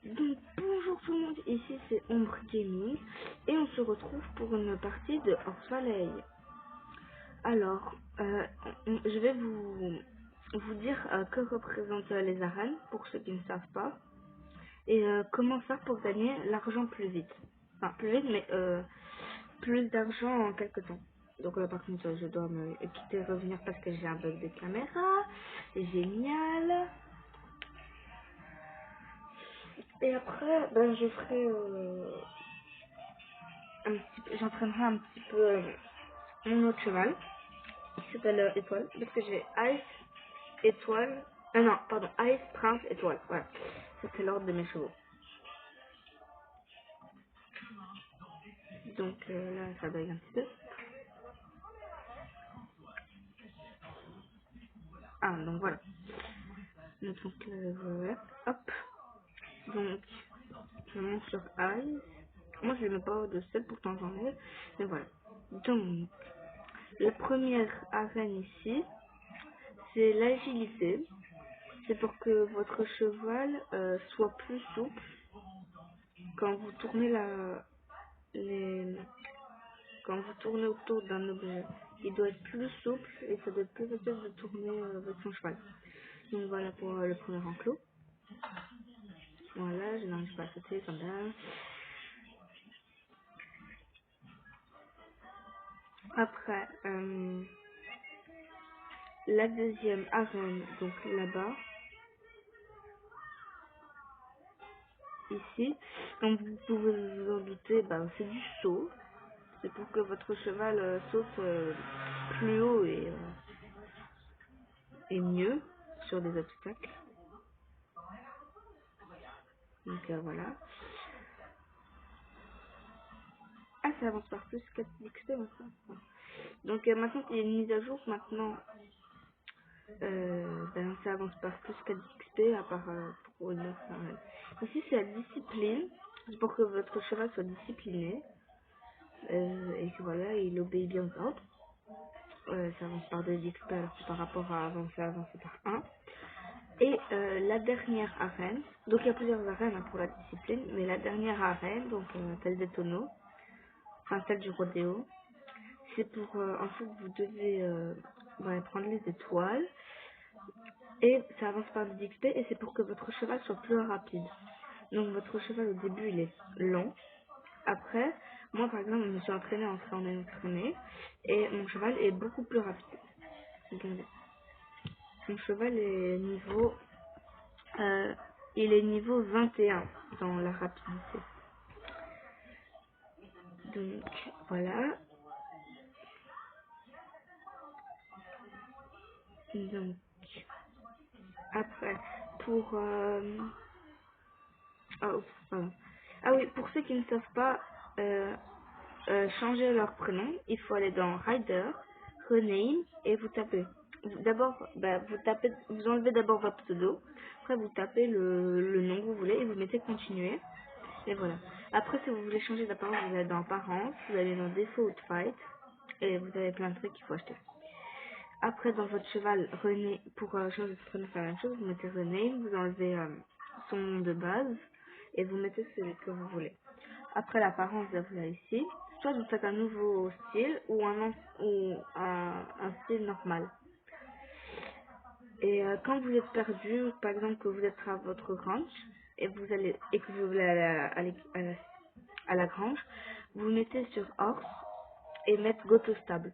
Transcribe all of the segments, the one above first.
Donc bonjour tout le monde, ici c'est Ombre Gaming et on se retrouve pour une partie de Hors Soleil. Alors, je vais vous dire que représentent les arènes pour ceux qui ne savent pas et comment faire pour gagner l'argent plus vite. Enfin plus vite mais plus d'argent en quelques temps. Donc là par contre je dois me quitter et revenir parce que j'ai un bug de caméra. Génial. Et après, ben, je ferai j'entraînerai un petit peu mon autre cheval qui s'appelle Étoile parce que j'ai Ice, Étoile, non, pardon, Ice, Prince, Étoile. Voilà, ça c'est l'ordre de mes chevaux. Donc là, ça bug un petit peu. Ah, donc voilà. Donc voilà, hop. Donc je monte sur Ice. Moi je ne mets pas de 7, pourtant j'en ai. Mais voilà. Donc la première arène ici, c'est l'agilité. C'est pour que votre cheval soit plus souple quand vous tournez les, quand vous tournez autour d'un objet. Il doit être plus souple et ça doit être plus facile de tourner avec son cheval. Donc voilà pour le premier enclos. Voilà, je n'arrive pas à sauter comme ça. Après, la deuxième arène, donc là-bas, ici, comme vous pouvez vous en douter, bah, c'est du saut. C'est pour que votre cheval saute plus haut et mieux sur des obstacles. Donc voilà. Ah, ça avance par plus 4 XP maintenant. Donc maintenant il y a une mise à jour. Maintenant, ben, ça avance par plus 4 XP à part pour une autre arène. Ici c'est la discipline. C'est pour que votre cheval soit discipliné. Et que voilà, il obéit bien aux ordres. Ça avance par 2 XP alors que par rapport à avant, ça avance par 1. Et la dernière arène, donc il y a plusieurs arènes hein, pour la discipline, mais la dernière arène, donc celle des tonneaux, enfin celle du rodéo, c'est pour, en fait, vous devez prendre les étoiles, et ça avance par des XP, et c'est pour que votre cheval soit plus rapide. Donc votre cheval au début il est lent, après, moi par exemple, je me suis entraînée en train d'entraîner, et mon cheval est beaucoup plus rapide. Regardez. Mon cheval est niveau il est niveau 21 dans la rapidité. Donc voilà. Donc après pour ah, oups, pardon. Ah oui, pour ceux qui ne savent pas changer leur prénom, il faut aller dans Rider, Rename et vous tapez. D'abord, vous enlevez d'abord votre pseudo, après vous tapez le nom que vous voulez et vous mettez continuer. Et voilà. Après, si vous voulez changer d'apparence, vous allez dans Apparence, vous allez dans Default Fight, et vous avez plein de trucs qu'il faut acheter. Après, dans votre cheval, René, pour changer de prénom, faire la même chose, vous mettez René, vous enlevez son nom de base, et vous mettez celui que vous voulez. Après, l'apparence, vous avez ici. Soit vous faites un nouveau style, ou un style normal. Et quand vous êtes perdu, par exemple que vous êtes à votre ranch et que vous voulez aller à la grange, vous mettez sur horse et mettre go to stable.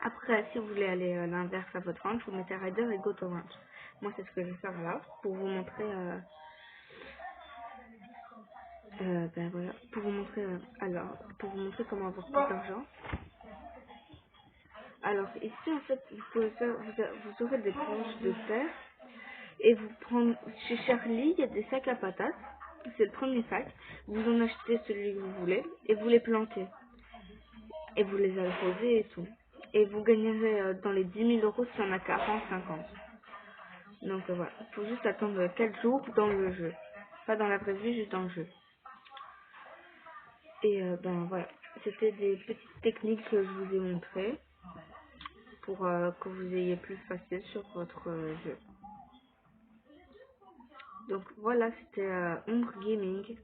Après, si vous voulez aller à l'inverse à votre ranch, vous mettez rider et go to ranch. Moi, c'est ce que je vais faire là pour vous montrer. Ben voilà, pour vous montrer. Pour vous montrer comment avoir plus d'argent. Alors ici, en fait, vous pouvez faire, vous aurez des planches de terre. Et vous prendre chez Charlie, il y a des sacs à patates. C'est le premier sac. Vous en achetez celui que vous voulez et vous les plantez. Et vous les arrosez et tout. Et vous gagnerez dans les 10 000 € si on a 40, 50. Donc voilà. Il faut juste attendre 4 jours dans le jeu. Pas dans la vraie vie, juste dans le jeu. Et ben voilà. C'était des petites techniques que je vous ai montrées pour que vous ayez plus facile sur votre jeu. Donc voilà, c'était Ombre Gaming.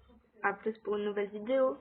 À plus pour une nouvelle vidéo.